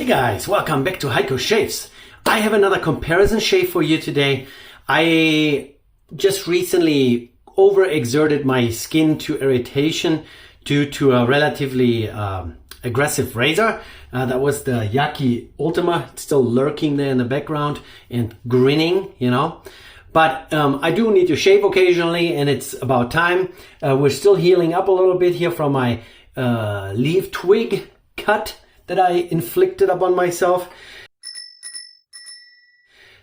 Hey guys, welcome back to Heiko Shaves. I have another comparison shave for you today. I just recently overexerted my skin to irritation due to a relatively aggressive razor. That was the Yaki Ultima. It's still lurking there in the background and grinning, you know. But I do need to shave occasionally, and it's about time. We're still healing up a little bit here from my leaf twig cut that I inflicted upon myself.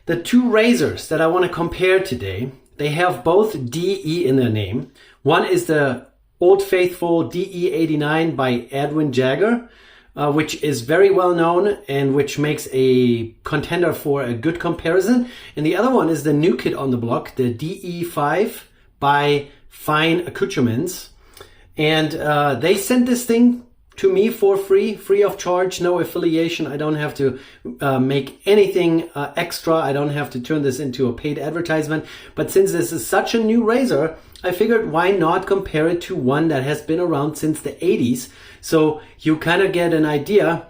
The two razors that I want to compare today, they have both DE in their name. One is the Old Faithful DE89 by Edwin Jagger, which is very well known and which makes a contender for a good comparison. And the other one is the new kid on the block, the DE5 by Fine Accoutrements. And they sent this thing to me for free of charge, no affiliation. I don't have to make anything extra. I don't have to turn this into a paid advertisement. But since this is such a new razor, I figured why not compare it to one that has been around since the 80s. So you kind of get an idea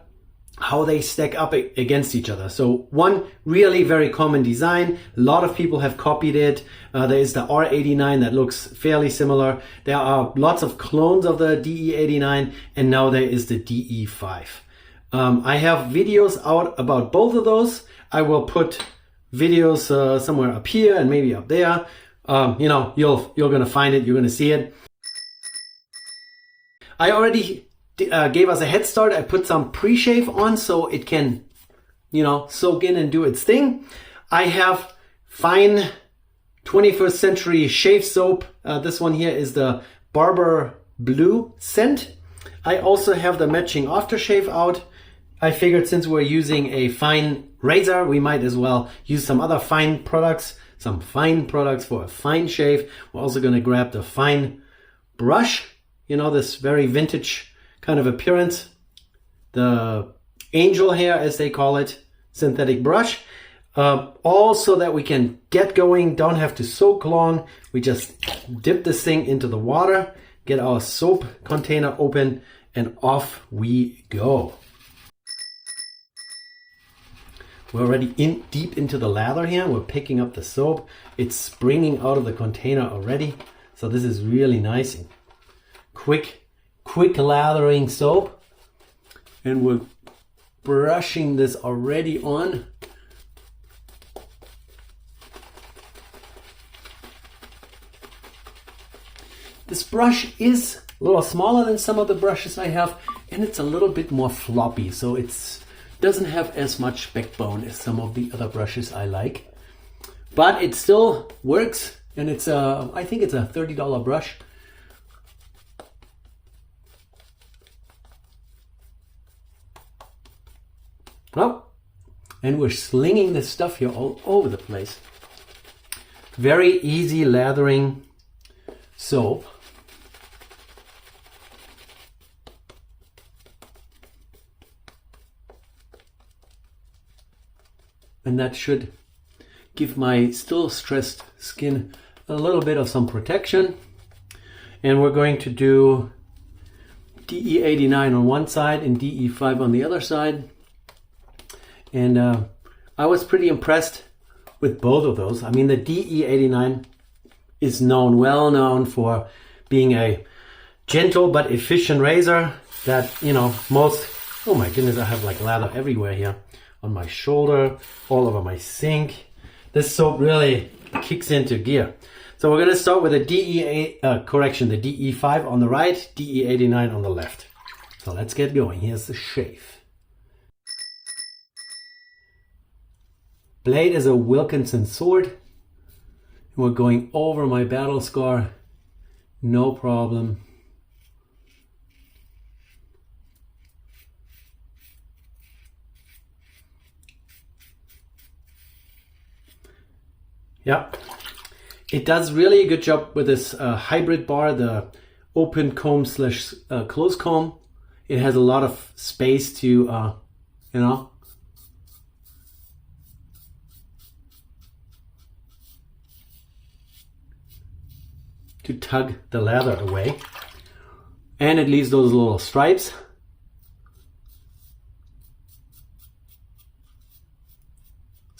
how they stack up against each other. So one really very common design. A lot of people have copied it. There is the R89 that looks fairly similar. There are lots of clones of the DE89, and now there is the DE5. I have videos out about both of those. I will put videos somewhere up here and maybe up there. You know, you're gonna find it. You're gonna see it. I already gave us a head start. I put some pre-shave on so it can, you know, soak in and do its thing. I have Fine 21st Century Shave Soap. This one here is the Barber Blue scent. I also have the matching aftershave out. I figured since we're using a fine razor, we might as well use some other fine products, some fine products for a fine shave. We're also going to grab the fine brush, you know, this very vintage kind of appearance, the angel hair as they call it, synthetic brush, all so that we can get going, don't have to soak long. We just dip this thing into the water, get our soap container open, and off we go. We're already deep into the lather here. We're picking up the soap. It's springing out of the container already. So this is really nice and quick lathering soap, and we're brushing this already on. This brush is a little smaller than some of the brushes I have, and it's a little bit more floppy, so it doesn't have as much backbone as some of the other brushes I like, but it still works, and it's I think it's a $30 brush. Oh, and we're slinging this stuff here all over the place. Very easy lathering soap. And that should give my still stressed skin a little bit of some protection. And we're going to do DE89 on one side and DE5 on the other side. And I was pretty impressed with both of those. I mean, the DE89 is well known for being a gentle but efficient razor that, you know, most, oh my goodness, I have like lather everywhere here. On my shoulder, all over my sink. This soap really kicks into gear. So we're gonna start with the the DE5 on the right, DE89 on the left. So let's get going. Here's the shave. Blade is a Wilkinson sword. We're going over my battle scar, no problem. Yeah, it does really a good job with this hybrid bar, the open comb slash closed comb. It has a lot of space to, you know, to tug the lather away, and it leaves those little stripes.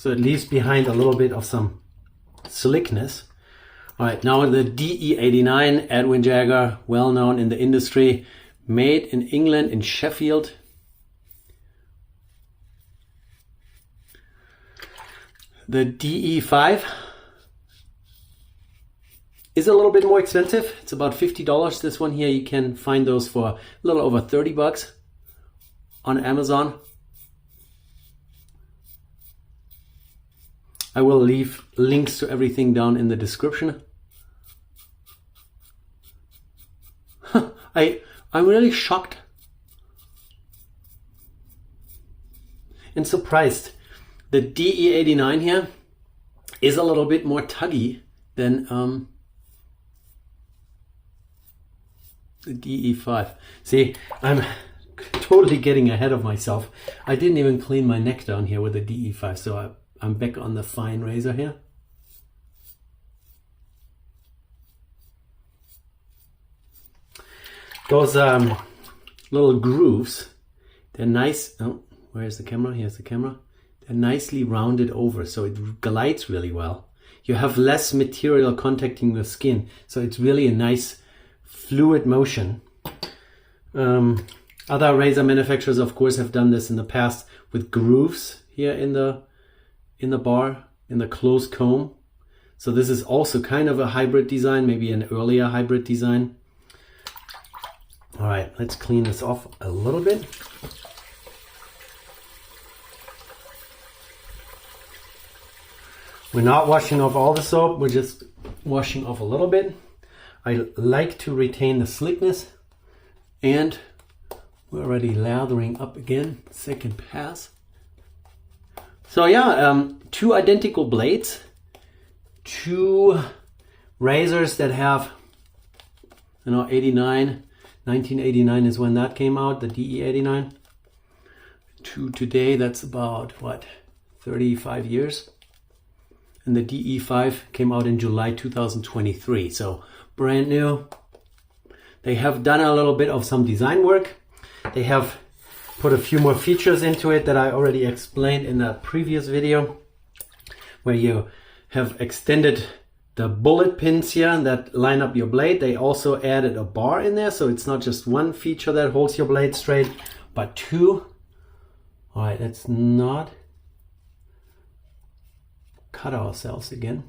So it leaves behind a little bit of some slickness. All right, now the DE89, Edwin Jagger, well known in the industry, made in England, in Sheffield. The DE5 is a little bit more expensive. It's about $50. This one here, you can find those for a little over 30 bucks on Amazon. I will leave links to everything down in the description. I'm really shocked and surprised. The DE89 here is a little bit more tuggy than the DE5. See, I'm totally getting ahead of myself. I didn't even clean my neck down here with the DE5, so I'm back on the fine razor here. Those little grooves, they're nice. Oh, where's the camera? Here's the camera. They're nicely rounded over, so it glides really well. You have less material contacting the skin, so it's really a nice fluid motion. Other razor manufacturers, of course, have done this in the past with grooves here in the bar, in the closed comb. So this is also kind of a hybrid design, maybe an earlier hybrid design. All right, let's clean this off a little bit. We're not washing off all the soap, we're just washing off a little bit. I like to retain the slickness, and we're already lathering up again, second pass. So yeah, two identical blades, two razors that have, 1989 is when that came out, the DE89. To today, that's about, what, 35 years? And the DE5 came out in July 2023, so brand new. They have done a little bit of some design work. They have put a few more features into it that I already explained in that previous video, where you have extended the bullet pins here that line up your blade. They also added a bar in there, so it's not just one feature that holds your blade straight, but two. All right, let's not cut ourselves again.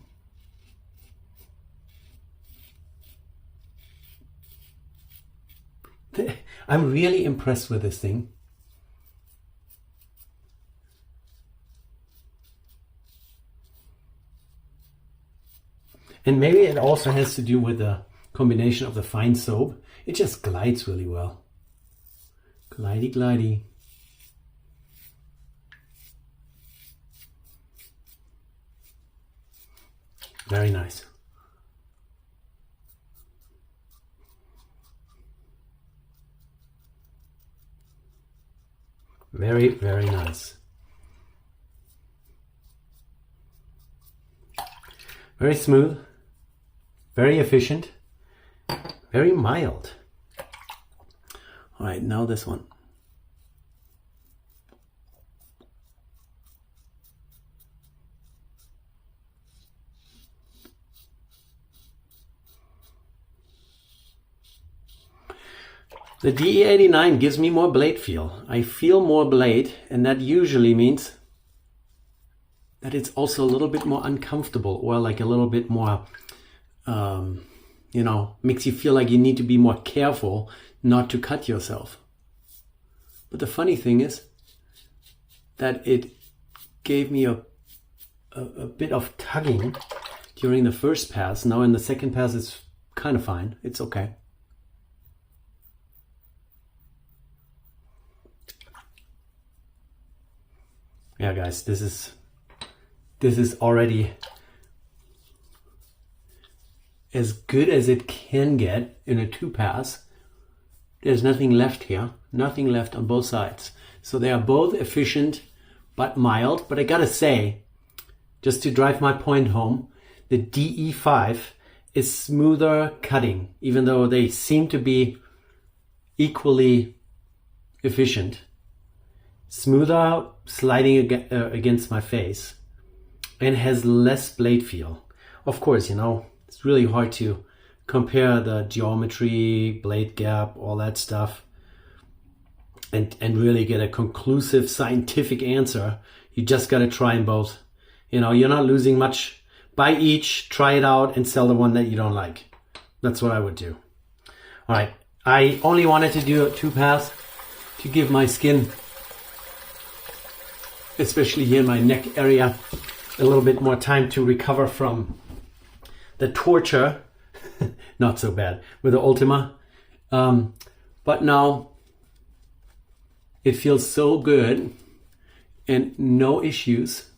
I'm really impressed with this thing. And maybe it also has to do with the combination of the fine soap. It just glides really well. Glidey, glidey. Very nice. Very, very nice. Very smooth, very efficient, very mild. All right, now this one. The DE89 gives me more blade feel. I feel more blade, and that usually means that it's also a little bit more uncomfortable, or like a little bit more, makes you feel like you need to be more careful not to cut yourself. But the funny thing is that it gave me a bit of tugging during the first pass. Now in the second pass it's kind of fine. It's okay. Yeah, guys, this is already as good as it can get in a two pass. There's nothing left here, nothing left on both sides. So they are both efficient but mild. But I gotta say, just to drive my point home, the DE5 is smoother cutting, even though they seem to be equally efficient. Smoother sliding against my face. and has less blade feel. Of course, you know, it's really hard to compare the geometry, blade gap, all that stuff, and really get a conclusive scientific answer. You just got to try them both. You know, you're not losing much. Buy each, try it out, and sell the one that you don't like. That's what I would do. All right, I only wanted to do 2 pass to give my skin, especially here in my neck area, a little bit more time to recover from the torture. Not so bad with the Ultima. But now it feels so good and no issues.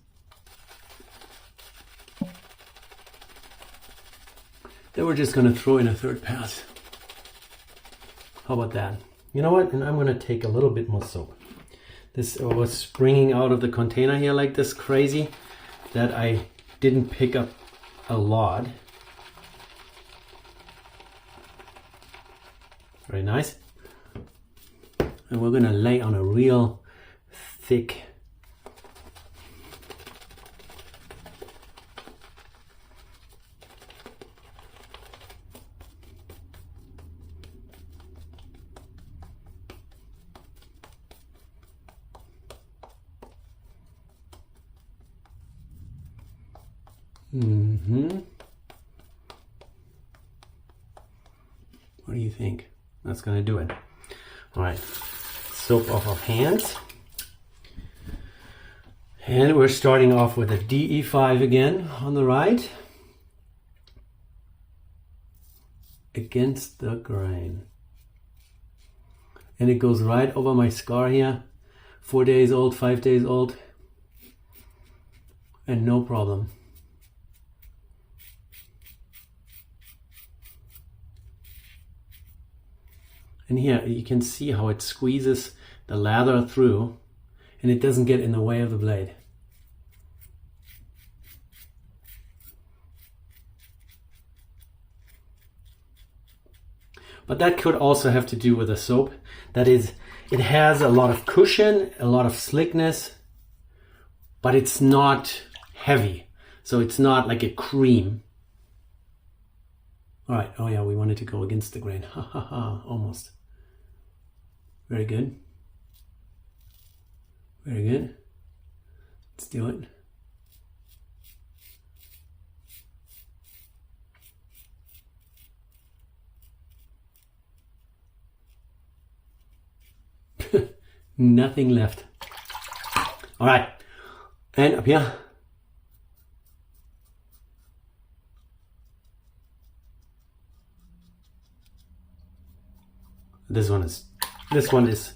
Then we're just going to throw in a 3rd pass. How about that? You know what? And I'm going to take a little bit more soap. This was springing out of the container here like this crazy that I didn't pick up a lot. Very nice. And we're going to lay on a real thick What do you think? That's going to do it. All right, soap off of hands. And we're starting off with a DE5 again on the right. Against the grain. And it goes right over my scar here. 4 days old, 5 days old. And no problem. And here you can see how it squeezes the lather through and it doesn't get in the way of the blade. But that could also have to do with the soap. That is, it has a lot of cushion, a lot of slickness, but it's not heavy. So it's not like a cream. All right, oh yeah, we wanted to go against the grain. Ha ha ha, almost. Very good. Very good. Let's do it. Nothing left. All right, and up here. This one is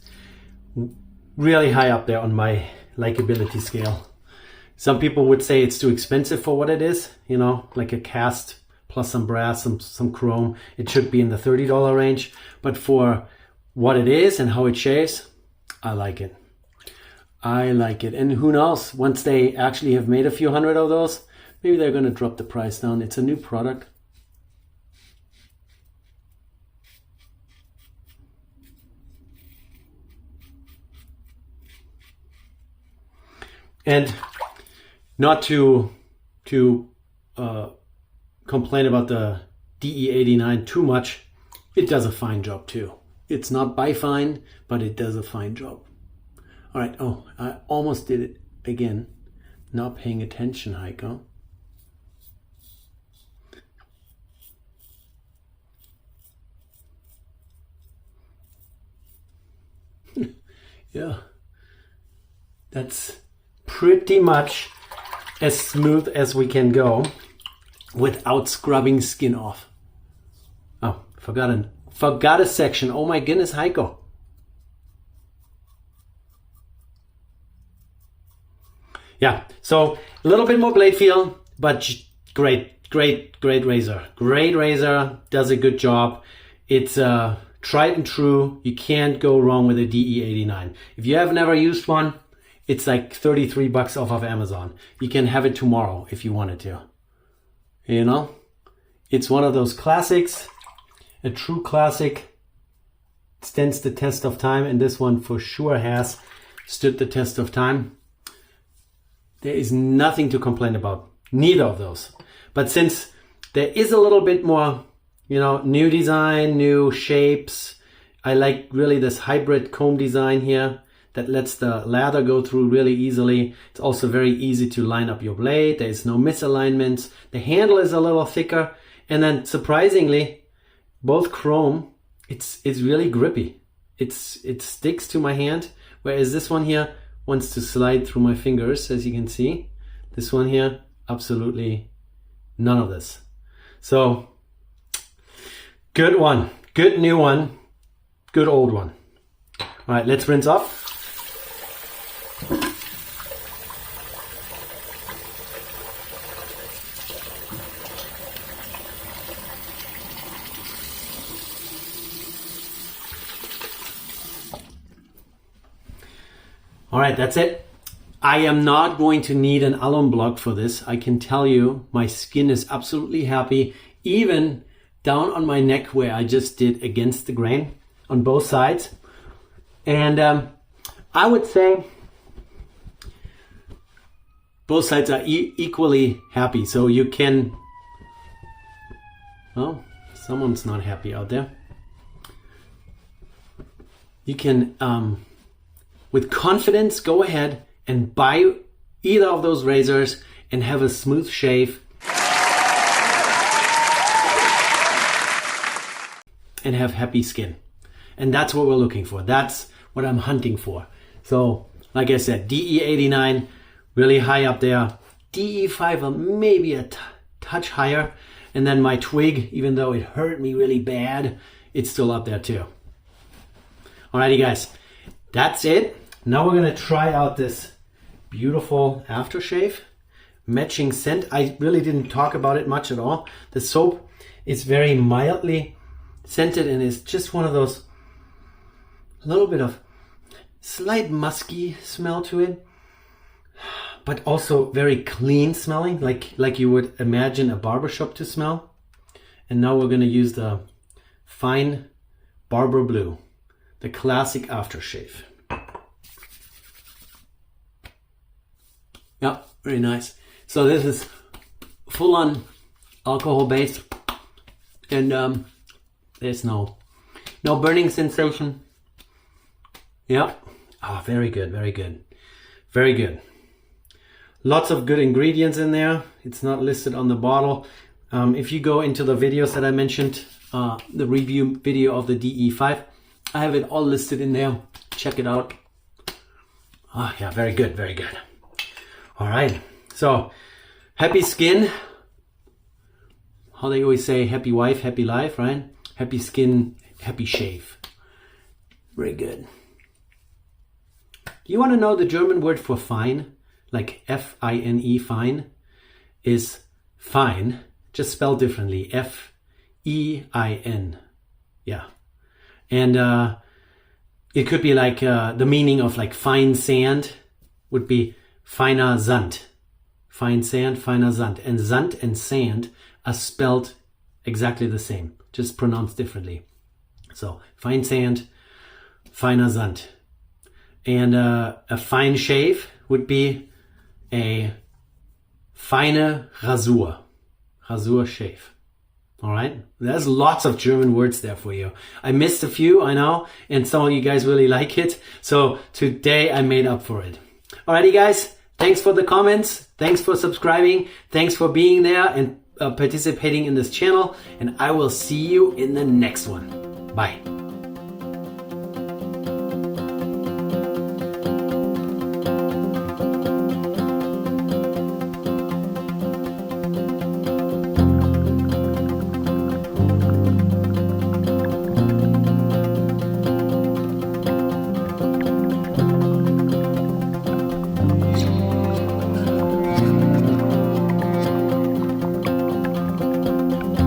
really high up there on my likability scale. Some people would say it's too expensive for what it is, you know, like a cast plus some brass, some chrome. It should be in the $30 range, but for what it is and how it shaves, I like it. I like it. And who knows, once they actually have made a few hundred of those, maybe they're going to drop the price down. It's a new product. And not to complain about the DE89 too much, it does a fine job too. It's not by fine, but it does a fine job. All right, oh, I almost did it again. Not paying attention, Heiko. Yeah, that's pretty much as smooth as we can go without scrubbing skin off. Oh, forgot a section. Oh my goodness, Heiko. Yeah, so a little bit more blade feel, but great razor. Great razor, does a good job. It's tried and true. You can't go wrong with a DE89. If you have never used one, it's like 33 bucks off of Amazon. You can have it tomorrow if you wanted to. You know, it's one of those classics, a true classic. Stands the test of time, and this one for sure has stood the test of time. there is nothing to complain about. Neither of those. But since there is a little bit more, you know, new design, new shapes, I like really this hybrid comb design here that lets the lather go through really easily. It's also very easy to line up your blade. There's no misalignments. The handle is a little thicker. And then surprisingly, both chrome, it's really grippy. It sticks to my hand, whereas this one here wants to slide through my fingers, as you can see. This one here, absolutely none of this. So, good one, good new one, good old one. All right, let's rinse off. All right, that's it. I am not going to need an alum block for this. I can tell you my skin is absolutely happy, even down on my neck where I just did against the grain on both sides. And I would say both sides are equally happy. So you can, well, someone's not happy out there. You can, with confidence, go ahead and buy either of those razors and have a smooth shave and have happy skin. And that's what we're looking for. That's what I'm hunting for. So, like I said, DE89, really high up there. DE5, maybe a touch higher. And then my twig, even though it hurt me really bad, it's still up there too. Alrighty guys, that's it. Now we're gonna try out this beautiful aftershave matching scent. I really didn't talk about it much at all. The soap is very mildly scented and is just one of those, a little bit of slight musky smell to it, but also very clean smelling, like you would imagine a barbershop to smell. And now we're gonna use the Fine Barber Blue, the classic aftershave. Yeah, very nice. So this is full on alcohol based, and there's no burning sensation. Yeah, very good, very good, very good. Lots of good ingredients in there. It's not listed on the bottle. If you go into the videos that I mentioned, the review video of the DE5, I have it all listed in there. Check it out. Yeah, very good, very good. All right, so happy skin. How they always say, happy wife, happy life, right? Happy skin, happy shave. Very good. Do you want to know the German word for fine? Like F-I-N-E, fine, is fine, just spelled differently. F-E-I-N. Yeah. And it could be like the meaning of like fine sand would be feiner Sand. Fine sand, feiner Sand. And Sand and sand are spelled exactly the same, just pronounced differently. So fine sand, feiner Sand. And a fine shave would be a feine Rasur. Rasur shave. All right, there's lots of German words there for you. I missed a few, I know, and some of you guys really like it. So today I made up for it. Alrighty guys, thanks for the comments. Thanks for subscribing. Thanks for being there and participating in this channel. And I will see you in the next one. Bye.